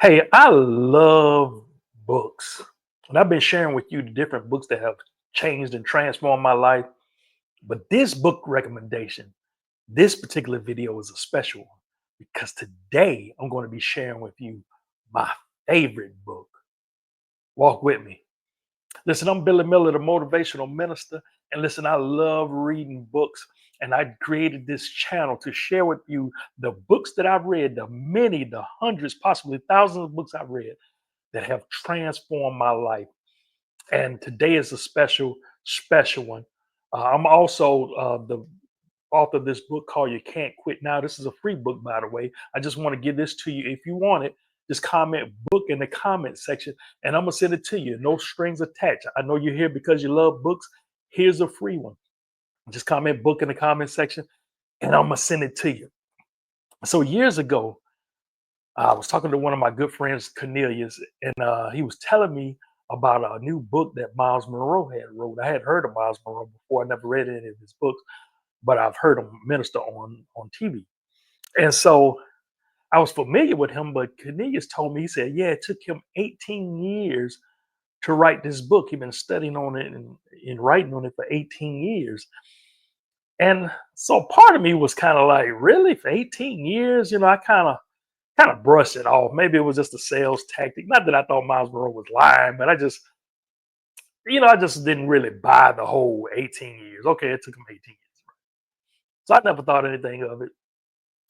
Hey, I love books. And I've been sharing with you the different books that have changed and transformed my life. But this book recommendation, this particular video is a special one because today I'm going to be sharing with you my favorite book. Walk with me. Listen, I'm Billy Miller, the motivational minister. And listen, I love reading books. And I created this channel to share with you the books that I've read, the many, the hundreds, possibly thousands of books I've read that have transformed my life. And today is a special one. I'm also the author of this book called You Can't Quit Now. This is a free book, by the way. I just want to give this to you. If you want it, just comment book in the comment section and I'm going to send it to you. No strings attached. I know you're here because you love books. Here's a free one. Just comment book in the comment section and I'm going to send it to you. So years ago, I was talking to one of my good friends, Cornelius, and he was telling me about a new book that Myles Munroe had wrote. I had heard of Myles Munroe before. I never read any of his books, but I've heard him minister on TV. And so I was familiar with him, but Cornelius told me, he said, yeah, it took him 18 years to write this book. He'd been studying on it and writing on it for 18 years. And so part of me was kind of like, really, for 18 years? I kind of brushed it off. Maybe it was just a sales tactic. Not that I thought Miles Monroe was lying, but I just didn't really buy the whole 18 years. Okay, it took him 18 years. So I never thought anything of it.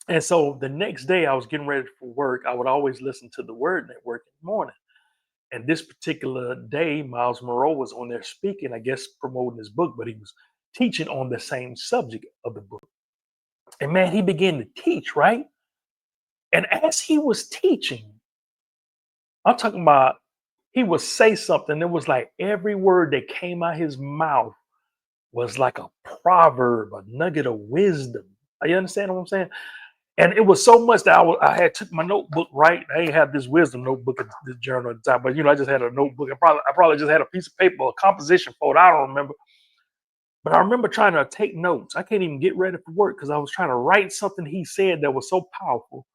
And so the next day I was getting ready for work. I would always listen to the Word Network in the morning. And this particular day, Miles Monroe was on there speaking, I guess promoting his book, but he was teaching on the same subject of the book. And man, he began to teach, right? And as he was teaching, I'm talking about he would say something. It was like every word that came out his mouth was like a proverb, a nugget of wisdom. You understand what I'm saying? And it was so much that I had took my notebook, right. I ain't had this wisdom notebook in this journal at the time, but I just had a notebook. I probably just had a piece of paper, a composition folder. I don't remember. But I remember trying to take notes. I can't even get ready for work because I was trying to write something he said that was so powerful.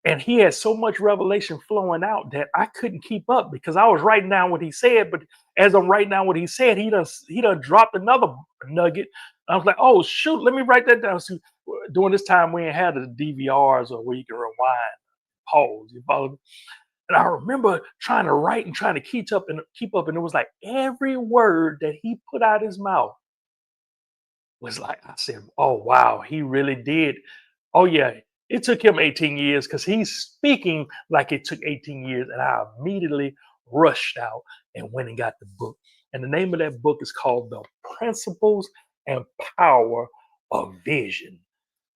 And he had so much revelation flowing out that I couldn't keep up because I was writing down what he said. But as I'm writing down what he said, he done dropped another nugget. I was like, oh shoot, let me write that down. So during this time, we ain't had the DVRs or where you can rewind, pause. You follow me? And I remember trying to write and trying to keep up, and it was like every word that he put out his mouth was like, I said, oh wow, he really did. Oh yeah, it took him 18 years because he's speaking like it took 18 years. And I immediately rushed out and went and got the book. And the name of that book is called The Principles and Power of Vision.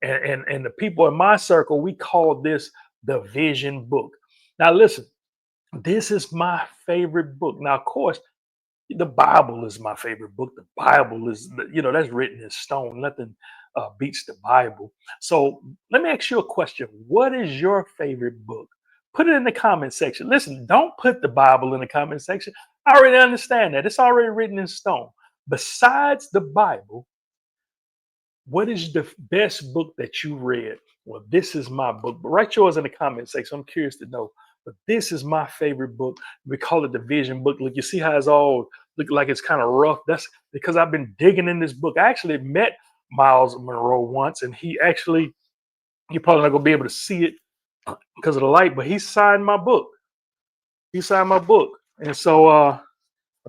And the people in my circle, we call this the Vision Book. Now listen, this is my favorite book. Now, of course, the Bible is my favorite book. The Bible is, that's written in stone. Nothing beats the Bible. So let me ask you a question. What is your favorite book? Put it in the comment section. Listen, don't put the Bible in the comment section. I already understand that. It's already written in stone. Besides the Bible, what is the best book that you read? Well, this is my book. But write yours in the comment section. I'm curious to know. But this is my favorite book. We call it the Vision Book. Look, you see how it's all look like it's kind of rough. That's because I've been digging in this book. I actually met Myles Munroe once, and you're probably not gonna be able to see it because of the light, but he signed my book. He signed my book. And so I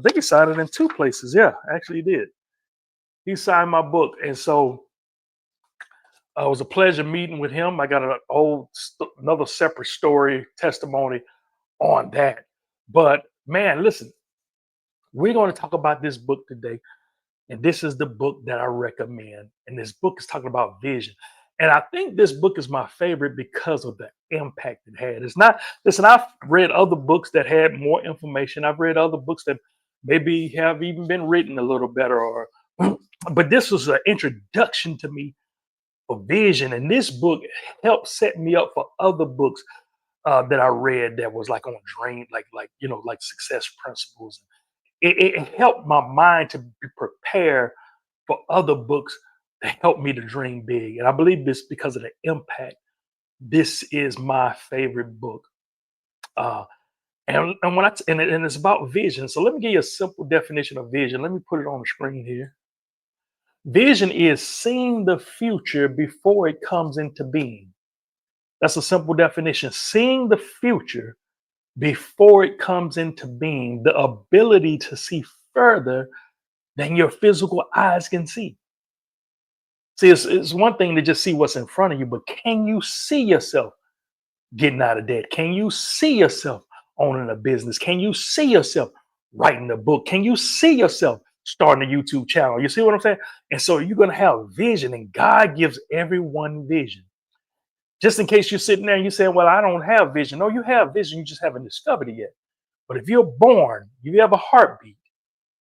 think he signed it in two places. Yeah, actually he did. He signed my book. And so it was a pleasure meeting with him. I got another separate story, testimony on that. But man, listen, we're going to talk about this book today. And this is the book that I recommend. And this book is talking about vision. And I think this book is my favorite because of the impact it had. It's not, listen, I've read other books that had more information. I've read other books that maybe have even been written a little better, or but this was an introduction to me for vision. And this book helped set me up for other books that I read that was like on dream, like success principles. It helped my mind to be prepared for other books that help me to dream big. And I believe this because of the impact. This is my favorite book. Uh, and when and it's about vision. So let me give you a simple definition of vision. Let me put it on the screen here. Vision is seeing the future before it comes into being. That's a simple definition. Seeing the future before it comes into being, the ability to see further than your physical eyes can see. See, it's one thing to just see what's in front of you, but can you see yourself getting out of debt? Can you see yourself owning a business? Can you see yourself writing a book? Can you see yourself starting a YouTube channel? You see what I'm saying? And so you're going to have vision, and God gives everyone vision. Just in case you're sitting there and you say, well, I don't have vision. No, you have vision. You just haven't discovered it yet. But if you're born, you have a heartbeat,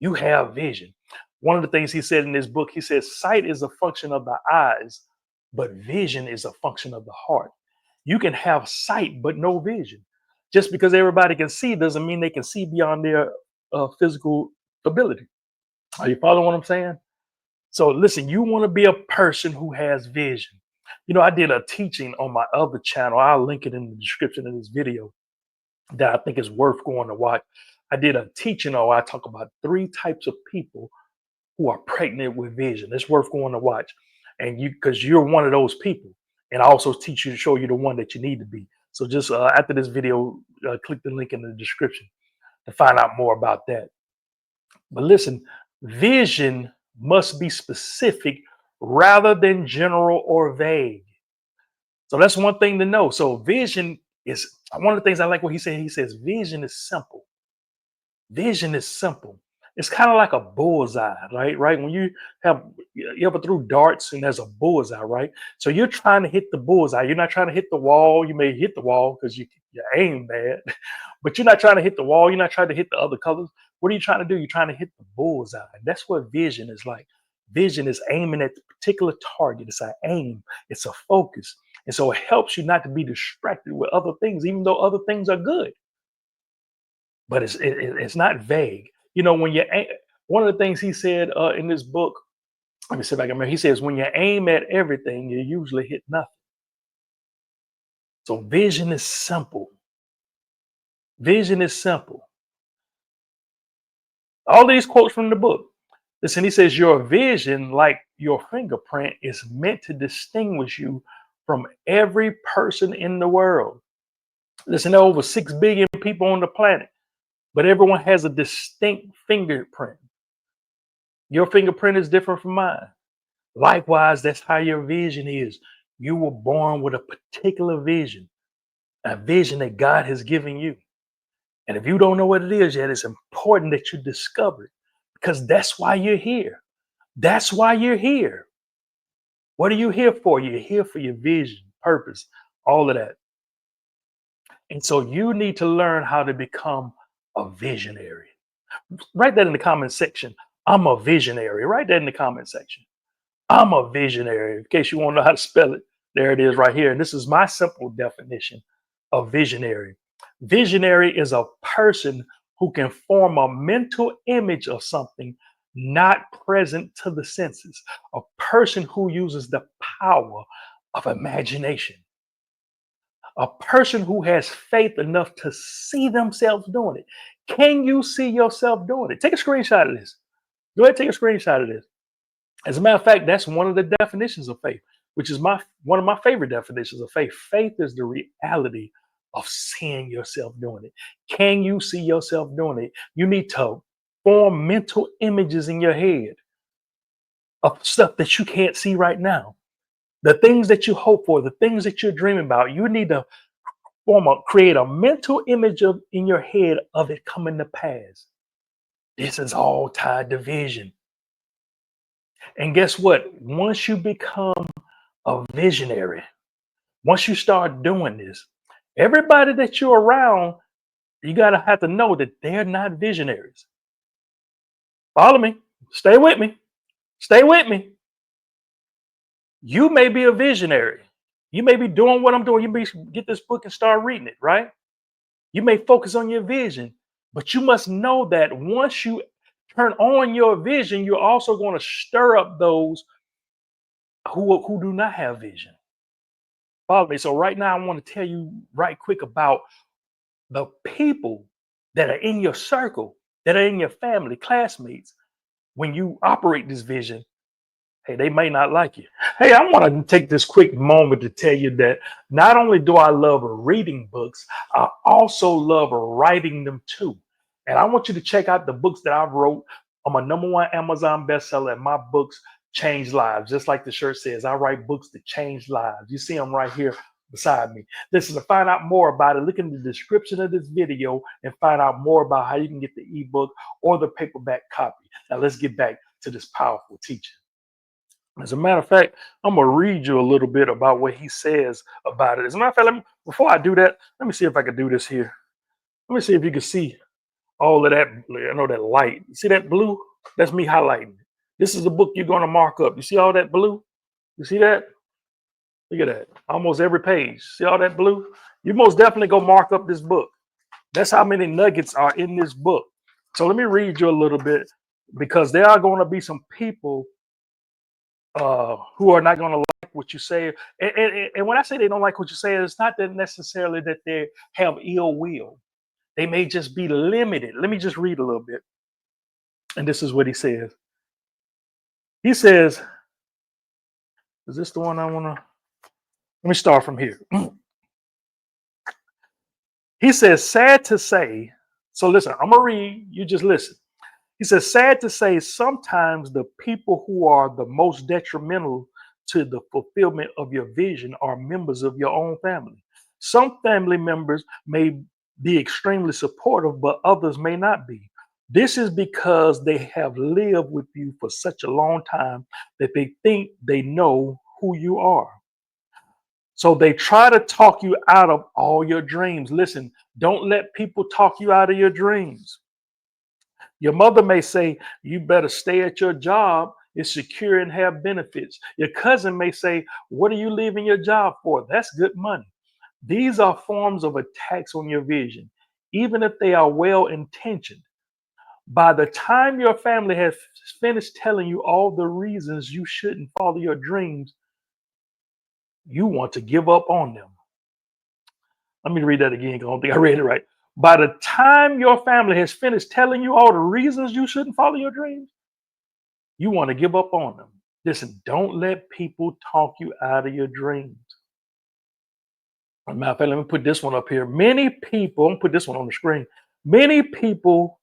you have vision. One of the things he said in this book, he says, sight is a function of the eyes, but vision is a function of the heart. You can have sight, but no vision. Just because everybody can see doesn't mean they can see beyond their physical ability. Are you following what I'm saying? So listen, you want to be a person who has vision. You know, I did a teaching on my other channel. I'll link it in the description of this video that I think is worth going to watch. I did a teaching where I talk about 3 types of people who are pregnant with vision. It's worth going to watch. And you, because you're one of those people. And I also teach you to show you the one that you need to be. So just after this video, click the link in the description to find out more about that. But listen, vision must be specific rather than general or vague. So that's one thing to know. So vision is one of the things I like what he said. He says vision is simple. Vision is simple. It's kind of like a bullseye, right? Right. When you ever threw darts and there's a bullseye, right? So you're trying to hit the bullseye. You're not trying to hit the wall. You may hit the wall because you aim bad, but you're not trying to hit the wall. You're not trying to hit the other colors. What are you trying to do? You're trying to hit the bullseye. That's what vision is like. Vision is aiming at the particular target. It's an aim. It's a focus. And so it helps you not to be distracted with other things, even though other things are good. But it's not vague. You know, when one of the things he said in this book, let me see if I can remember. He says, when you aim at everything, you usually hit nothing. So vision is simple. Vision is simple. All these quotes from the book. Listen, he says, your vision, like your fingerprint, is meant to distinguish you from every person in the world. Listen, there are over 6 billion people on the planet, but everyone has a distinct fingerprint. Your fingerprint is different from mine. Likewise, that's how your vision is. You were born with a particular vision, a vision that God has given you. And if you don't know what it is yet, it's important that you discover it, because that's why you're here. That's why you're here. What are you here for? You're here for your vision, purpose, all of that. And so you need to learn how to become a visionary. Write that in the comment section. I'm a visionary. Write that in the comment section. I'm a visionary. In case you want to know how to spell it, there it is right here. And this is my simple definition of visionary. Visionary is a person who can form a mental image of something not present to the senses, a person who uses the power of imagination, a person who has faith enough to see themselves doing it. Can you see yourself doing it? Take a screenshot of this. Go ahead, take a screenshot of this. As a matter of fact, that's one of the definitions of faith, which is one of my favorite definitions of faith. Faith is the reality of seeing yourself doing it. Can you see yourself doing it? You need to form mental images in your head of stuff that you can't see right now. The things that you hope for, the things that you're dreaming about, you need to create a mental image in your head of it coming to pass. This is all tied to vision. And guess what? Once you become a visionary, once you start doing this, everybody that you're around, you gotta have to know that they're not visionaries. Follow me. Stay with me. Stay with me. You may be a visionary. You may be doing what I'm doing. You may get this book and start reading it, right? You may focus on your vision, but you must know that once you turn on your vision, you're also going to stir up those who do not have vision. Follow me. So right now, I want to tell you right quick about the people that are in your circle, that are in your family, classmates, when you operate this vision, hey, they may not like you. Hey, I want to take this quick moment to tell you that not only do I love reading books, I also love writing them too. And I want you to check out the books that I've wrote. I'm a #1 Amazon bestseller, and my books change lives. Just like the shirt says, I write books that change lives. You see them right here beside me. Listen, to find out more about it, look in the description of this video and find out more about how you can get the ebook or the paperback copy. Now let's get back to this powerful teaching. As a matter of fact, I'm gonna read you a little bit about what he says about it. As a matter of fact, before I do that, let me see if I can do this here. Let me see if you can see all of that. I know that light. You see that blue? That's me highlighting it. This is the book you're gonna mark up. You see all that blue? You see that? Look at that. Almost every page. See all that blue? You most definitely go mark up this book. That's how many nuggets are in this book. So let me read you a little bit because there are going to be some people who are not going to like what you say. And when I say they don't like what you say, it's not that necessarily that they have ill will. They may just be limited. Let me just read a little bit. And this is what he says. He says, is this the one I want to? Let me start from here. He says, sad to say. So listen, I'm going to read. You just listen. He says, sad to say, sometimes the people who are the most detrimental to the fulfillment of your vision are members of your own family. Some family members may be extremely supportive, but others may not be. This is because they have lived with you for such a long time that they think they know who you are. So they try to talk you out of all your dreams. Listen, don't let people talk you out of your dreams. Your mother may say, you better stay at your job. It's secure and have benefits. Your cousin may say, what are you leaving your job for? That's good money. These are forms of attacks on your vision, even if they are well intentioned. By the time your family has finished telling you all the reasons you shouldn't follow your dreams, you want to give up on them. Let me read that again because I don't think I read it right. By the time your family has finished telling you all the reasons you shouldn't follow your dreams, you want to give up on them. Listen, don't let people talk you out of your dreams. As a matter of fact, let me put this one up here. Many people, I'm gonna put this one on the screen. Many people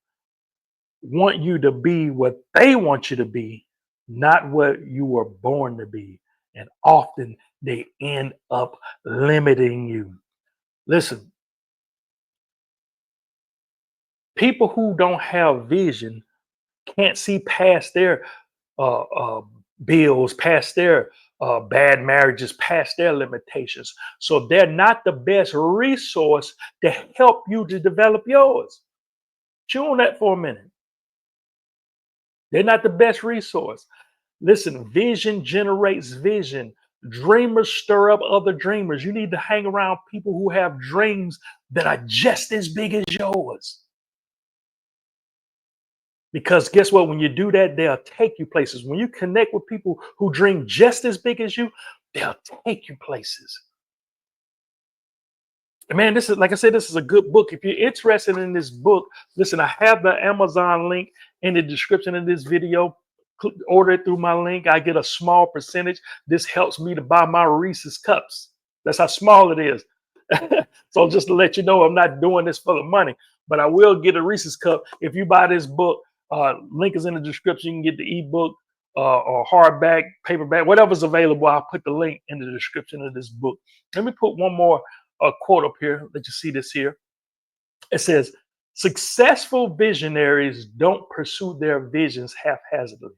want you to be what they want you to be, not what you were born to be. And often they end up limiting you. Listen, people who don't have vision can't see past their uh, uh, bills, past their bad marriages, past their limitations. So they're not the best resource to help you to develop yours. Chew on that for a minute. They're not the best resource. Listen, vision generates vision. Dreamers stir up other dreamers. You need to hang around people who have dreams that are just as big as yours. Because guess what? When you do that, they'll take you places. When you connect with people who dream just as big as you, they'll take you places. And man, this is, like I said, this is a good book. If you're interested in this book, listen, I have the Amazon link in the description of this video. Order it through my link. I get a small percentage. This helps me to buy my Reese's cups. That's how small it is. So just to let you know, I'm not doing this for the money, but I will get a Reese's cup if you buy this book. Link is in the description. You can get the ebook or hardback, paperback, whatever's available. I'll put the link in the description of this book. Let me put one more quote up here. Let you see this here. It says, successful visionaries don't pursue their visions haphazardly.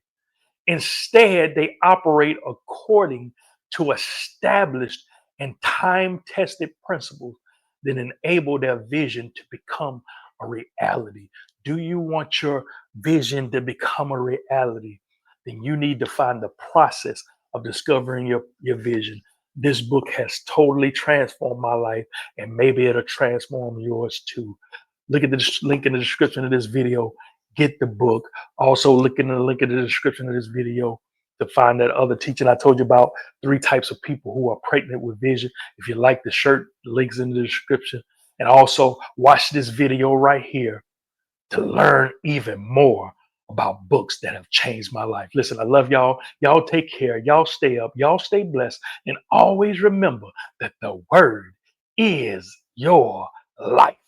Instead, they operate according to established and time-tested principles that enable their vision to become a reality. Do you want your vision to become a reality? Then you need to find the process of discovering your vision. This book has totally transformed my life, and maybe it'll transform yours too. Look at the link in the description of this video. Get the book. Also, look in the link in the description of this video to find that other teaching I told you about. 3 types of people who are pregnant with vision. If you like the shirt, the link's in the description. And also watch this video right here to learn even more about books that have changed my life. Listen, I love y'all. Y'all take care. Y'all stay up. Y'all stay blessed. And always remember that the word is your life.